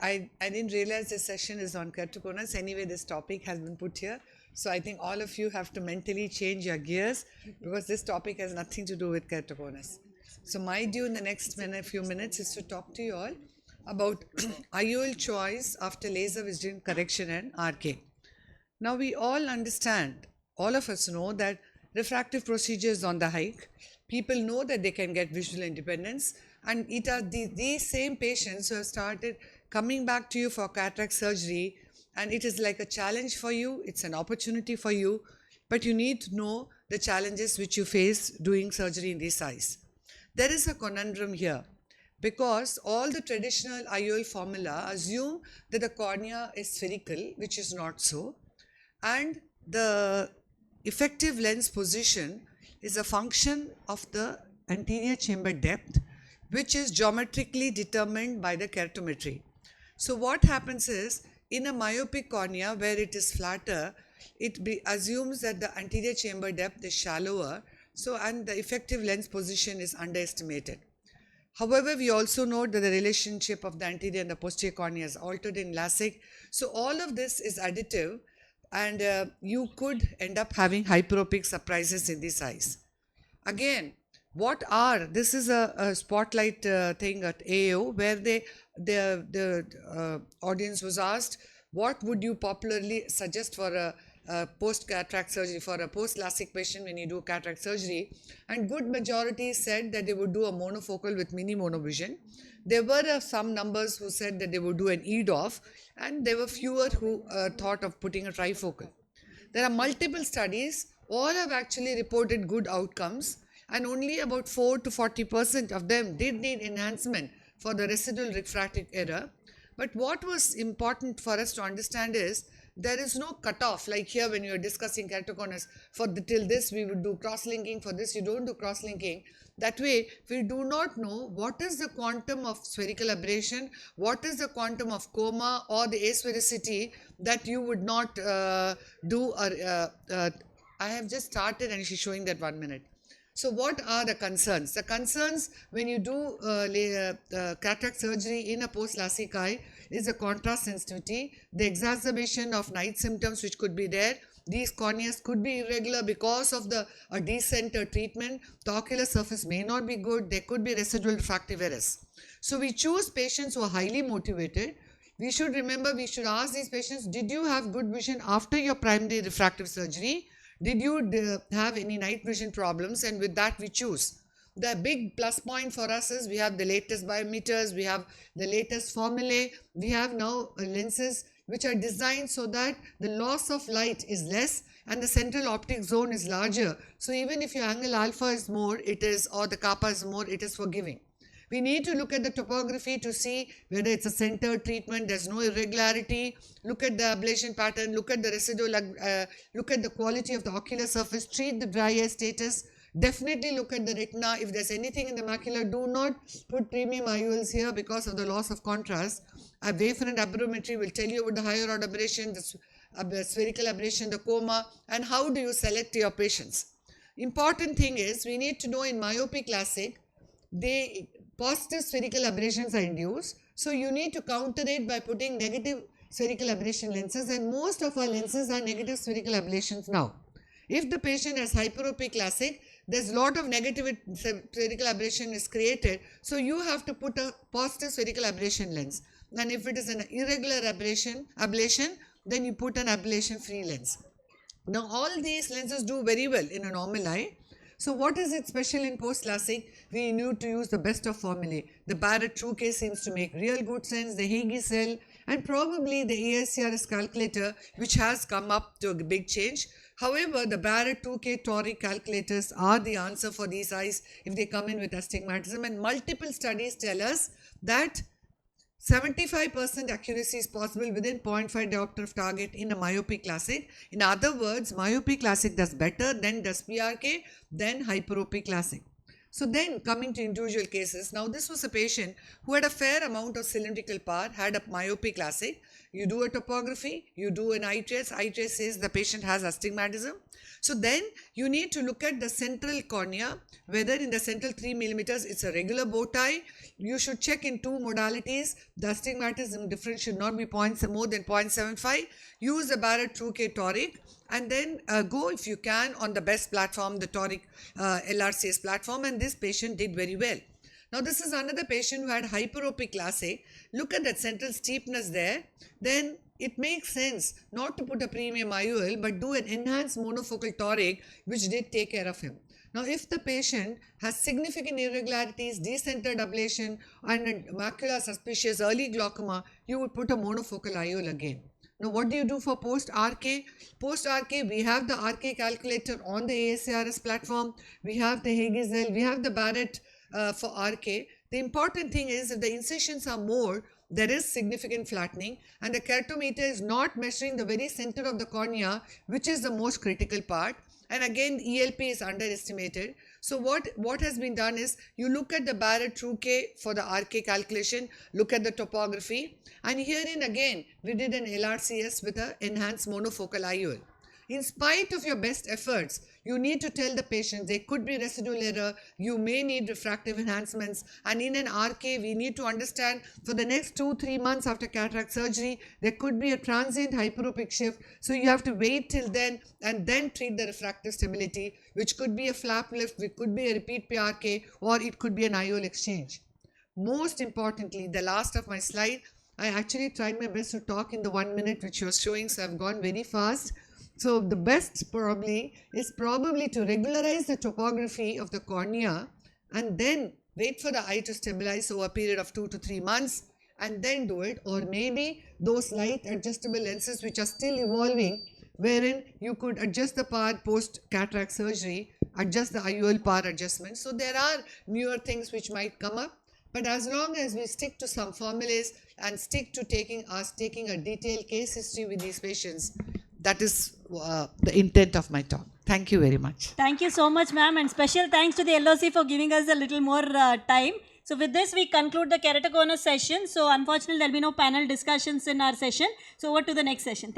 I didn't realize this session is on keratoconus. Anyway, this topic has been put here. So I think all of you have to mentally change your gears because this topic has nothing to do with keratoconus. So my due in the next few minutes is to talk to you all about IOL choice after laser vision correction and RK. Now we all understand, all of us know that refractive procedure is on the hike. People know that they can get visual independence, and it are these same patients who have started coming back to you for cataract surgery, and it is like a challenge for you, it's an opportunity for you, but you need to know the challenges which you face doing surgery in these eyes. There is a conundrum here because all the traditional IOL formula assume that the cornea is spherical, which is not so, and the effective lens position is a function of the anterior chamber depth, which is geometrically determined by the keratometry. So what happens is, in a myopic cornea where it is flatter, it assumes that the anterior chamber depth is shallower, and the effective lens position is underestimated. However, we also note that the relationship of the anterior and the posterior cornea is altered in LASIK. So all of this is additive, and you could end up having hyperopic surprises in these eyes. Again, this is a spotlight thing at AO where the audience was asked, what would you popularly suggest for a post-cataract surgery, for a post-LASIK patient when you do cataract surgery? And good majority said that they would do a monofocal with mini monovision. There were some numbers who said that they would do an EDOF, and there were fewer who thought of putting a trifocal. There are multiple studies, all have actually reported good outcomes, and only about 4 to 40% of them did need enhancement for the residual refractive error. But what was important for us to understand is, there is no cutoff, like here when you are discussing keratoconus, till this we would do cross-linking, for this you don't do cross-linking. That way, we do not know what is the quantum of spherical aberration, what is the quantum of coma or the asphericity that you would not do. I have just started and she's showing that 1 minute. So what are the concerns? The concerns when you do cataract surgery in a post-LASIK eye is the contrast sensitivity, the exacerbation of night symptoms which could be there. These corneas could be irregular because of the decenter treatment. The ocular surface may not be good. There could be residual refractive errors. So we choose patients who are highly motivated. We should remember, we should ask these patients, did you have good vision after your primary refractive surgery? Did you have any night vision problems? And with that we choose. The big plus point for us is we have the latest biometers, we have the latest formulae, we have now lenses which are designed so that the loss of light is less and the central optic zone is larger. So even if your angle alpha is more, or the kappa is more, it is forgiving. We need to look at the topography to see whether it's a centered treatment, there's no irregularity, look at the ablation pattern, look at the residual, look at the quality of the ocular surface, treat the dry eye status, definitely look at the retina. If there's anything in the macula, do not put premium IOLs here because of the loss of contrast. A wavefront aberrometry will tell you about the higher order aberration, the spherical aberration, the coma, and how do you select your patients. Important thing is, we need to know in myopic LASIK, positive spherical aberrations are induced. So you need to counter it by putting negative spherical aberration lenses, and most of our lenses are negative spherical aberrations now. If the patient has hyperopic LASIK, there's a lot of negative spherical aberration is created. So you have to put a positive spherical aberration lens. And if it is an irregular ablation, then you put an ablation free lens. Now all these lenses do very well in a normal eye. So what is it special in post-LASIK? We need to use the best of formulae. The Barrett-Truquet seems to make real good sense, the Higgy-Cell, and probably the ASCRS calculator, which has come up to a big change. However, the Barrett-Truquet toric calculators are the answer for these eyes if they come in with astigmatism, and multiple studies tell us that 75% accuracy is possible within 0.5 diopter of target in a myopia classic. In other words, myopia classic does better, then does PRK, then hyperopia classic. So then coming to individual cases, now this was a patient who had a fair amount of cylindrical power, had a myopia classic. You do a topography, you do an eye trace says the patient has astigmatism. So then you need to look at the central cornea, whether in the central 3 millimeters it's a regular bow tie. You should check in two modalities. The astigmatism difference should not be more than 0.75. Use the Barrett-Truquet toric, and then go if you can on the best platform, the toric LRCS platform, and this patient did very well. Now this is another patient who had hyperopic classic. Look at that central steepness there. Then it makes sense not to put a premium IOL but do an enhanced monofocal toric, which did take care of him. Now if the patient has significant irregularities, decentered ablation and a macula suspicious early glaucoma, you would put a monofocal IOL again. Now what do you do for post-RK? Post-RK, we have the RK calculator on the ASCRS platform. We have the Higgy-Cell, we have the Barrett for RK. The important thing is if the incisions are more, there is significant flattening, and the keratometer is not measuring the very center of the cornea, which is the most critical part. And again, ELP is underestimated. So what has been done is you look at the Barrett-Truquet for the RK calculation, look at the topography, and herein again we did an LRCS with an enhanced monofocal IOL. In spite of your best efforts, you need to tell the patient there could be residual error, you may need refractive enhancements, and in an RK we need to understand for the next 2-3 months after cataract surgery there could be a transient hyperopic shift, so you have to wait till then and then treat the refractive stability, which could be a flap lift, it could be a repeat PRK, or it could be an IOL exchange. Most importantly, the last of my slide, I actually tried my best to talk in the 1 minute which was showing, so I've gone very fast. So the best is probably to regularize the topography of the cornea and then wait for the eye to stabilize over a period of 2 to 3 months and then do it, or maybe those light adjustable lenses which are still evolving, wherein you could adjust the power post cataract surgery, adjust the IOL power adjustment. So there are newer things which might come up, but as long as we stick to some formulas and stick to taking a detailed case history with these patients, that is the intent of my talk. Thank you very much. Thank you so much, ma'am, and special thanks to the LOC for giving us a little more time. So with this, we conclude the keratoconus session. So unfortunately, there will be no panel discussions in our session. So over to the next session. Thank you.